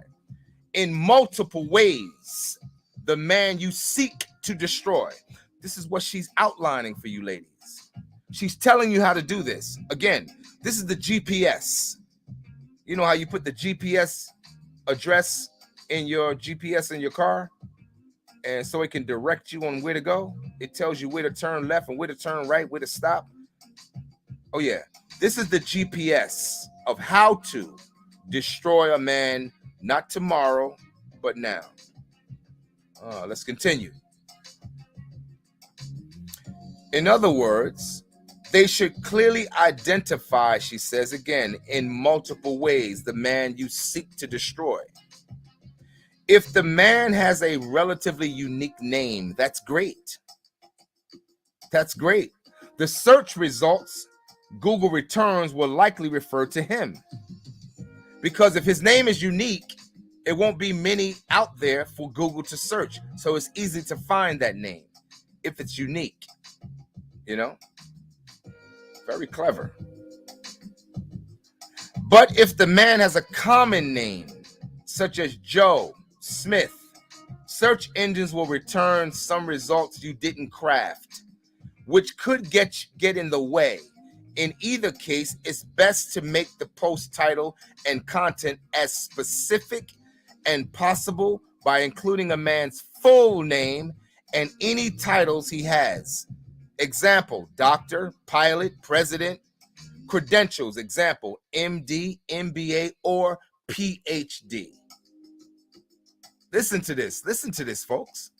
in multiple ways the man you seek to destroy. This is what she's outlining for you ladies. She's telling you how to do this. Again, this is the GPS. You know how you put the GPS address in your GPS in your car? And so it can direct you on where to go. It tells you where to turn left and where to turn right, where to stop. Oh yeah, this is the GPS of how to destroy a man, not tomorrow, but now. Let's continue. In other words, They should clearly identify, she says again, in multiple ways, the man you seek to destroy. If the man has a relatively unique name, that's great. That's great. The search results Google returns will likely refer to him. Because if his name is unique, it won't be many out there for Google to search. So it's easy to find that name if it's unique. You know? Very clever. But if the man has a common name, such as Joe, Smith, search engines will return some results you didn't craft, which could get in the way. In either case, it's best to make the post title and content as specific and possible by including a man's full name and any titles he has. Example, doctor, pilot, president. Credentials, example, MD, MBA, or PhD. Listen to this, folks.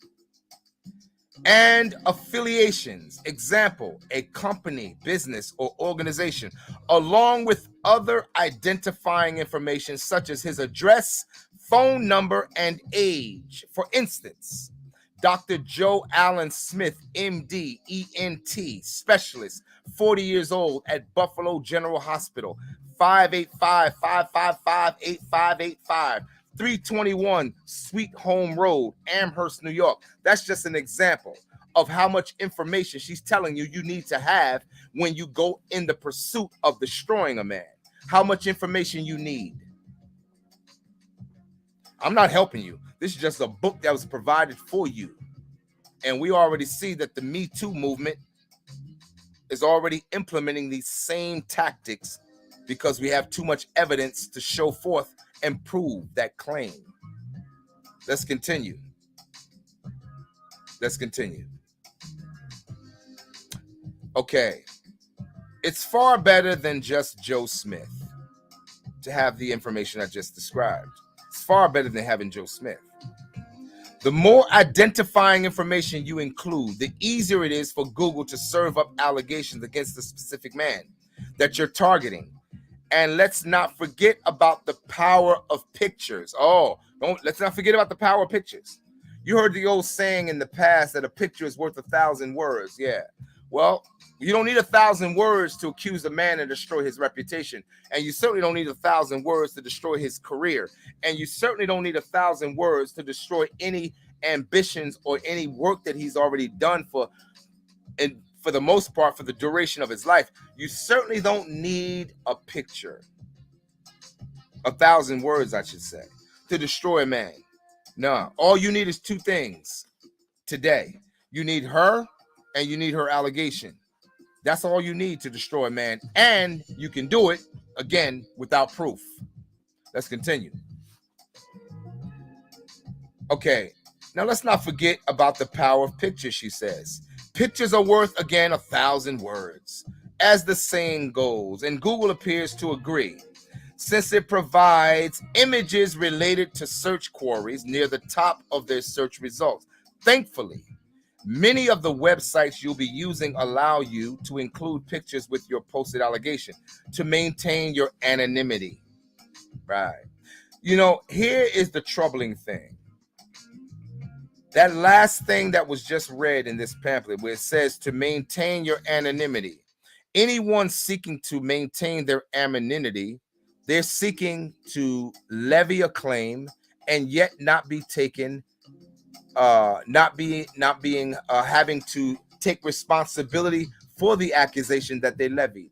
And affiliations, example, a company, business, or organization, along with other identifying information such as his address, phone number, and age. For instance, Dr. Joe Allen Smith, MD, ENT, specialist, 40 years old, at Buffalo General Hospital, 585-555-8585. 321 Sweet Home Road, Amherst, New York. That's just an example of how much information she's telling you need to have when you go in the pursuit of destroying a man. How much information you need. I'm not helping you. This is just a book that was provided for you. And we already see that the Me Too movement is already implementing these same tactics because we have too much evidence to show forth and prove that claim. Let's continue. Okay. It's far better than just Joe Smith to have the information I just described. It's far better than having Joe Smith. The more identifying information you include, the easier it is for Google to serve up allegations against the specific man that you're targeting. And let's not forget about the power of pictures. Let's not forget about the power of pictures. You heard the old saying in the past that a picture is worth 1,000 words. Yeah. Well, you don't need 1,000 words to accuse a man and destroy his reputation. And you certainly don't need 1,000 words to destroy his career. And you certainly don't need 1,000 words to destroy any ambitions or any work that he's already done for the most part, for the duration of his life. You certainly don't need a picture, 1,000 words, I should say, to destroy a man. No, all you need is two things today. You need her and you need her allegation. That's all you need to destroy a man. And you can do it, again, without proof. Let's continue. Okay, now let's not forget about the power of pictures, she says. Pictures are worth, again, 1,000 words, as the saying goes, and Google appears to agree, since it provides images related to search queries near the top of their search results. Thankfully, many of the websites you'll be using allow you to include pictures with your posted allegation to maintain your anonymity. Right. You know, here is the troubling thing. That last thing that was just read in this pamphlet, where it says to maintain your anonymity. Anyone seeking to maintain their anonymity, they're seeking to levy a claim and yet not be taken, having to take responsibility for the accusation that they levied.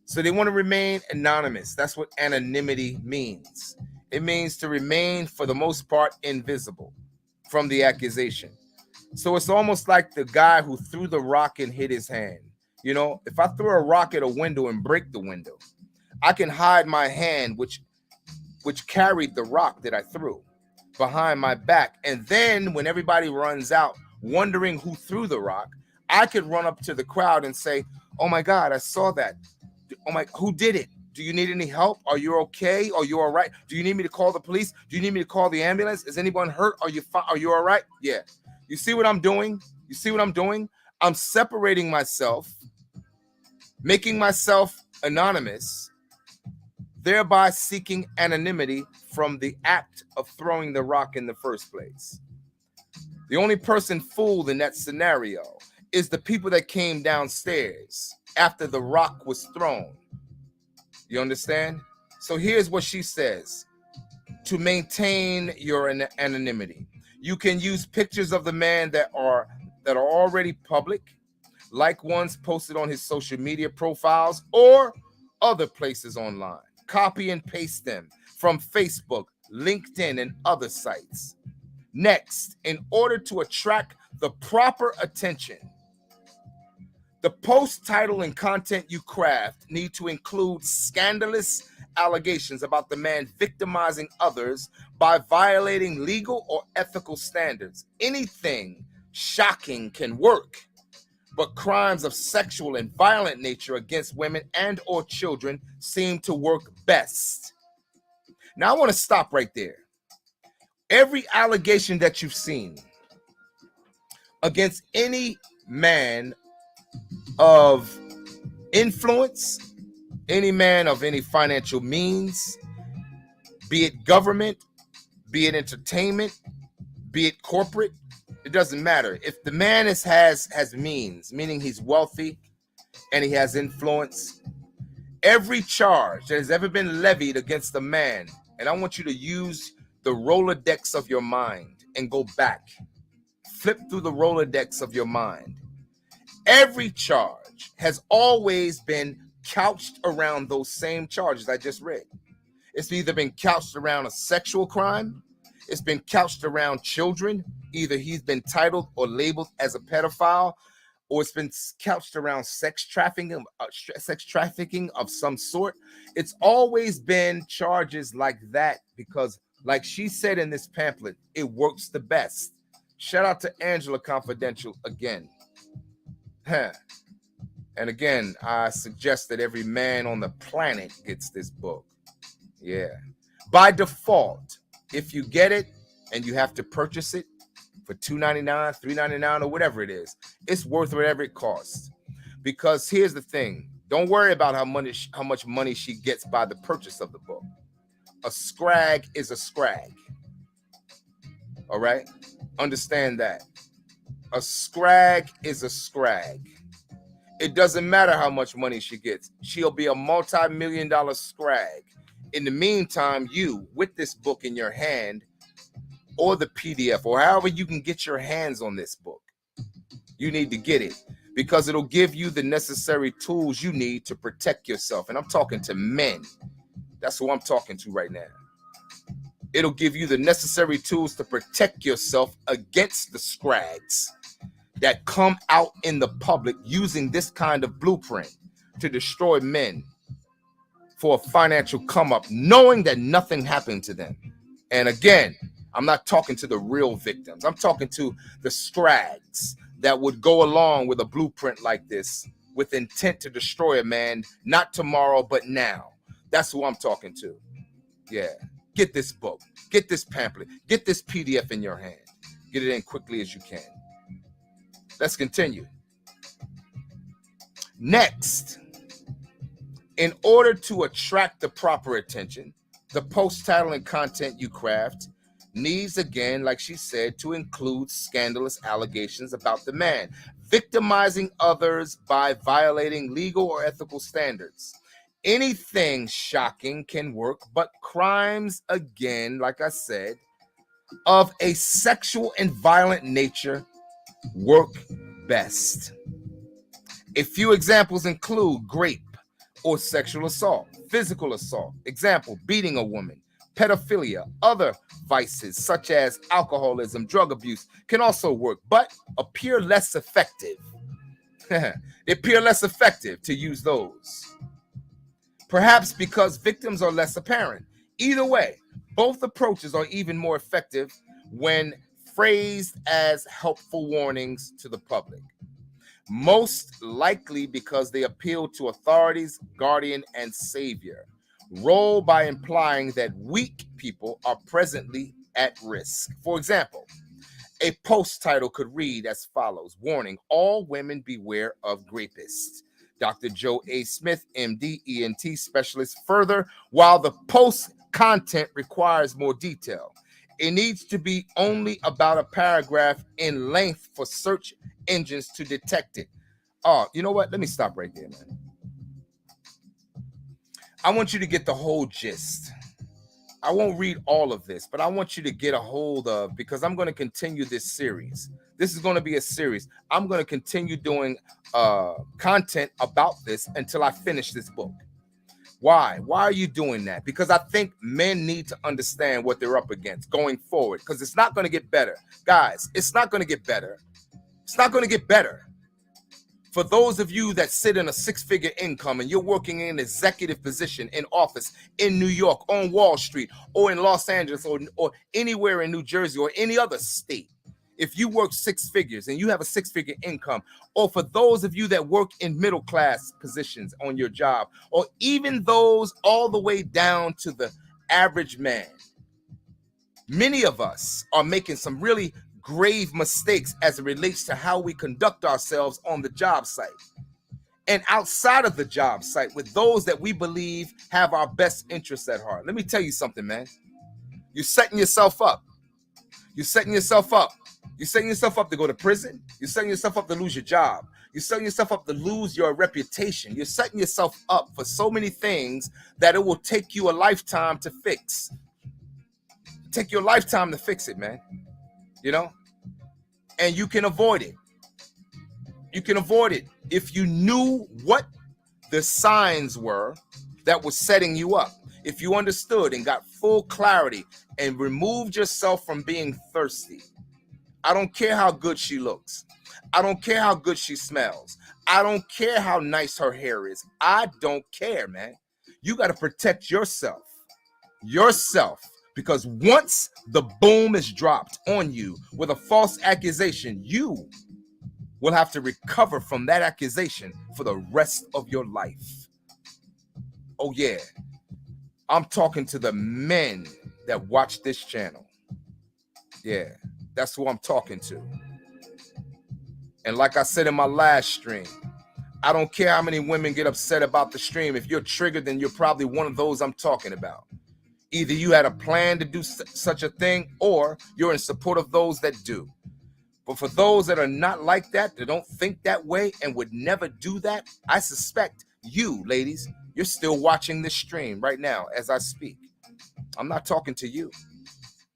So they want to remain anonymous. That's what anonymity means. It means to remain, for the most part, invisible from the accusation. So it's almost like the guy who threw the rock and hit his hand. You know, if I throw a rock at a window and break the window, I can hide my hand, which carried the rock that I threw, behind my back. And then when everybody runs out wondering who threw the rock, I could run up to the crowd and say, oh my God, I saw that. Oh my, who did it? Do you need any help? Are you okay? Are you all right? Do you need me to call the police? Do you need me to call the ambulance? Is anyone hurt? Are you all right? Yeah. You see what I'm doing? I'm separating myself making myself anonymous, thereby seeking anonymity from the act of throwing the rock in the first place. The only person fooled in that scenario is the people that came downstairs after the rock was thrown. You understand? So here's what she says. To maintain your anonymity, you can use pictures of the man that are already public, like ones posted on his social media profiles or other places online. Copy and paste them from Facebook, LinkedIn, and other sites. Next, in order to attract the proper attention, the post title and content you craft need to include scandalous allegations about the man victimizing others by violating legal or ethical standards. Anything shocking can work, but crimes of sexual and violent nature against women and or children seem to work best. Now, I want to stop right there. Every allegation that you've seen against any man of influence, any man of any financial means, be it government, be it entertainment, be it corporate, it doesn't matter. If the man has means, meaning he's wealthy and he has influence, every charge that has ever been levied against a man, and I want you to use the Rolodex of your mind and go back. Flip through the Rolodex of your mind. Every charge has always been couched around those same charges I just read. It's either been couched around a sexual crime, it's been couched around children, either he's been titled or labeled as a pedophile, or it's been couched around sex trafficking of some sort. It's always been charges like that because, like she said in this pamphlet, it works the best. Shout out to Angela Confidential again. And again, I suggest that every man on the planet gets this book. Yeah. By default, if you get it and you have to purchase it for $2.99, $3.99, or whatever it is, it's worth whatever it costs. Because here's the thing. Don't worry about how much money she gets by the purchase of the book. A scrag is a scrag. All right? Understand that. A scrag is a scrag. It doesn't matter how much money she gets. She'll be a multi-million-dollar scrag. In the meantime, you, with this book in your hand, or the PDF, or however you can get your hands on this book, you need to get it because it'll give you the necessary tools you need to protect yourself. And I'm talking to men. That's who I'm talking to right now. It'll give you the necessary tools to protect yourself against the scrags that come out in the public using this kind of blueprint to destroy men for a financial come up, knowing that nothing happened to them. And again, I'm not talking to the real victims. I'm talking to the scrags that would go along with a blueprint like this with intent to destroy a man, not tomorrow, but now. That's who I'm talking to. Yeah. Get this book. Get this pamphlet. Get this PDF in your hand. Get it in quickly as you can. Let's continue. Next, in order to attract the proper attention, the post title and content you craft needs, again, like she said, to include scandalous allegations about the man victimizing others by violating legal or ethical standards. Anything shocking can work, but crimes, again, like I said, of a sexual and violent nature work best. A few examples include rape or sexual assault, physical assault, example, beating a woman, pedophilia, other vices such as alcoholism, drug abuse can also work, but appear less effective. They appear less effective to use those. Perhaps because victims are less apparent. Either way, both approaches are even more effective when phrased as helpful warnings to the public. Most likely because they appeal to authorities, guardian, and savior. Role by implying that weak people are presently at risk. For example, a post title could read as follows: warning, all women beware of rapists. Dr. Joe A. Smith, MD, ENT specialist. Further, while the post content requires more detail, it needs to be only about a paragraph in length for search engines to detect it. Oh, you know what? Let me stop right there, man. I want you to get the whole gist. I won't read all of this, but I want you to get a hold of, because I'm going to continue this series. This is going to be a series. I'm going to continue doing content about this until I finish this book. Why? Why are you doing that? Because I think men need to understand what they're up against going forward, because it's not going to get better. Guys, it's not going to get better. It's not going to get better. For those of you that sit in a six-figure income and you're working in an executive position in office in New York, on Wall Street, or in Los Angeles, or anywhere in New Jersey or any other state, if you work six figures and you have a six-figure income, or for those of you that work in middle-class positions on your job, or even those all the way down to the average man, many of us are making some really grave mistakes as it relates to how we conduct ourselves on the job site and outside of the job site with those that we believe have our best interests at heart. Let me tell you something, man. You're setting yourself up. You're setting yourself up. You're setting yourself up to go to prison. You're setting yourself up to lose your job. You're setting yourself up to lose your reputation. You're setting yourself up for so many things that it will take you a lifetime to fix. Take your lifetime to fix it, man. You know? And you can avoid it. You can avoid it if you knew what the signs were that was setting you up. If you understood and got full clarity and removed yourself from being thirsty. I don't care how good she looks. I don't care how good she smells. I don't care how nice her hair is. I don't care, man. You got to protect yourself. Because once the boom is dropped on you with a false accusation, you will have to recover from that accusation for the rest of your life. Oh yeah, I'm talking to the men that watch this channel. Yeah, that's who I'm talking to. And like I said in my last stream, I don't care how many women get upset about the stream. If you're triggered, then you're probably one of those I'm talking about. Either you had a plan to do such a thing, or you're in support of those that do. But for those that are not like that, that don't think that way and would never do that, I suspect you, ladies, you're still watching this stream right now as I speak. I'm not talking to you.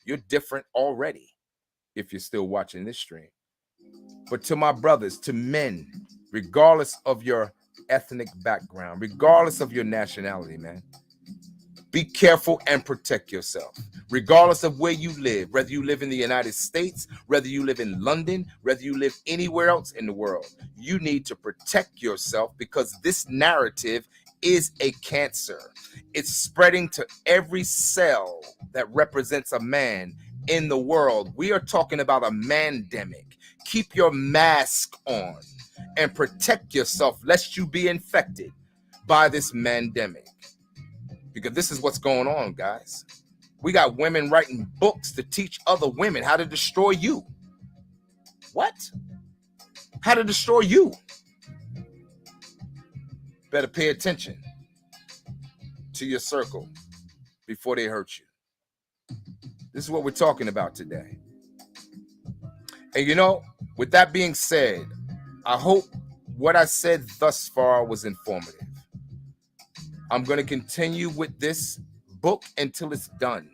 You're different already if you're still watching this stream. But to my brothers, to men, regardless of your ethnic background, regardless of your nationality, man, be careful and protect yourself, regardless of where you live, whether you live in the United States, whether you live in London, whether you live anywhere else in the world. You need to protect yourself because this narrative is a cancer. It's spreading to every cell that represents a man in the world. We are talking about a mandemic. Keep your mask on and protect yourself lest you be infected by this mandemic. Because this is what's going on, guys. We got women writing books to teach other women how to destroy you. What? How to destroy you. Better pay attention to your circle before they hurt you. This is what we're talking about today. And you know, with that being said, I hope what I said thus far was informative. I'm going to continue with this book until it's done.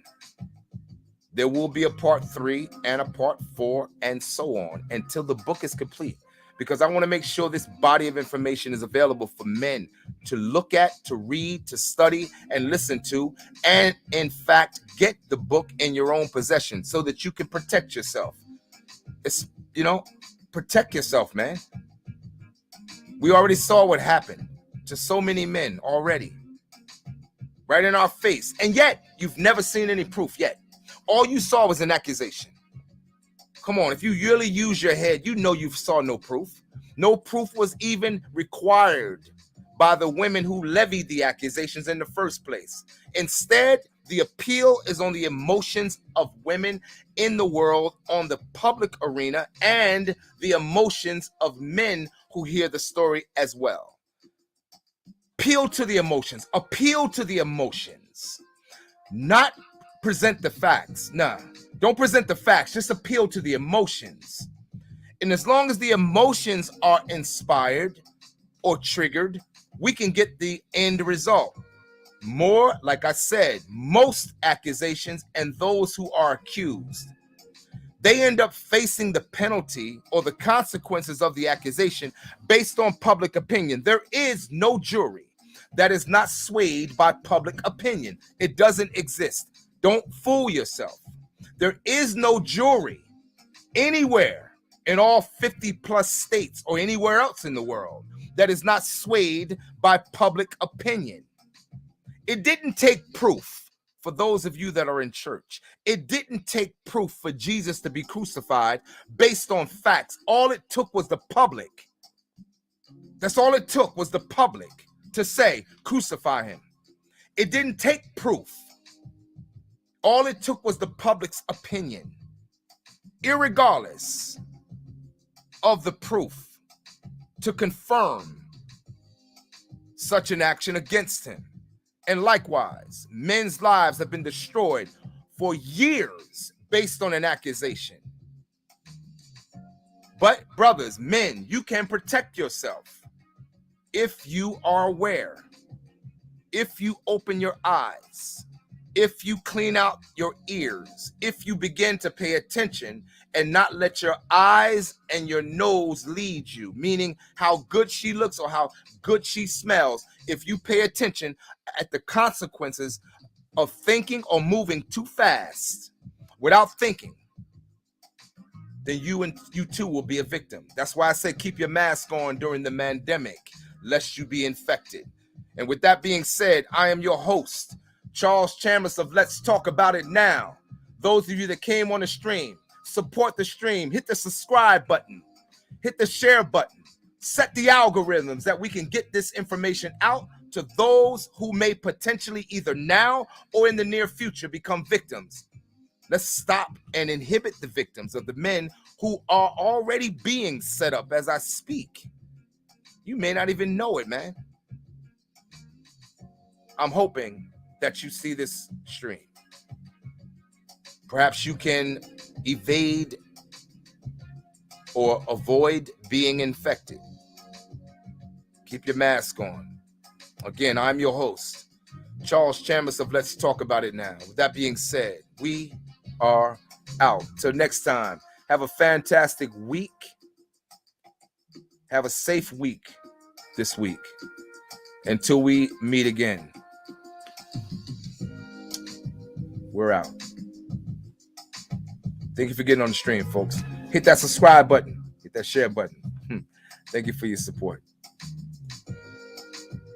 There will be a part 3 and a part 4 and so on until the book is complete, because I want to make sure this body of information is available for men to look at, to read, to study, and listen to, and in fact, get the book in your own possession so that you can protect yourself. It's, you know, protect yourself, man. We already saw what happened to so many men already. Right in our face. And yet, you've never seen any proof yet. All you saw was an accusation. Come on, if you really use your head, you know you saw no proof. No proof was even required by the women who levied the accusations in the first place. Instead, the appeal is on the emotions of women in the world, on the public arena, and the emotions of men who hear the story as well. appeal to the emotions. Appeal to the emotions. Not present the facts. Nah, don't present the facts. Just appeal to the emotions. And as long as the emotions are inspired or triggered, we can get the end result. More, like I said, most accusations and those who are accused, they end up facing the penalty or the consequences of the accusation based on public opinion. There is no jury that is not swayed by public opinion. It doesn't exist. Don't fool yourself. There is no jury anywhere in all 50 plus states or anywhere else in the world that is not swayed by public opinion. It didn't take proof for those of you that are in church. It didn't take proof for Jesus to be crucified based on facts. All it took was the public. That's all it took was the public to say, crucify him. It didn't take proof. All it took was the public's opinion, irregardless of the proof, to confirm such an action against him. And likewise, men's lives have been destroyed for years based on an accusation. But brothers, men, you can protect yourself if you are aware, if you open your eyes, if you clean out your ears, if you begin to pay attention and not let your eyes and your nose lead you, meaning how good she looks or how good she smells. If you pay attention at the consequences of thinking or moving too fast without thinking, then you too will be a victim. That's why I say keep your mask on during the pandemic, lest you be infected. And with that being said, I am your host, Charles Chambers of Let's Talk About It Now. Those of you that came on the stream, support the stream, hit the subscribe button, hit the share button, set the algorithms that we can get this information out to those who may potentially either now or in the near future become victims. Let's stop and inhibit the victims of the men who are already being set up as I speak. You may not even know it, man. I'm hoping that you see this stream. Perhaps you can evade or avoid being infected. Keep your mask on. Again, I'm your host, Charles Chambers of Let's Talk About It Now. With that being said, we are out. Till next time, have a fantastic week. Have a safe week this week. Until we meet again, we're out. Thank you for getting on the stream, folks. Hit that subscribe button. Hit that share button. Thank you for your support.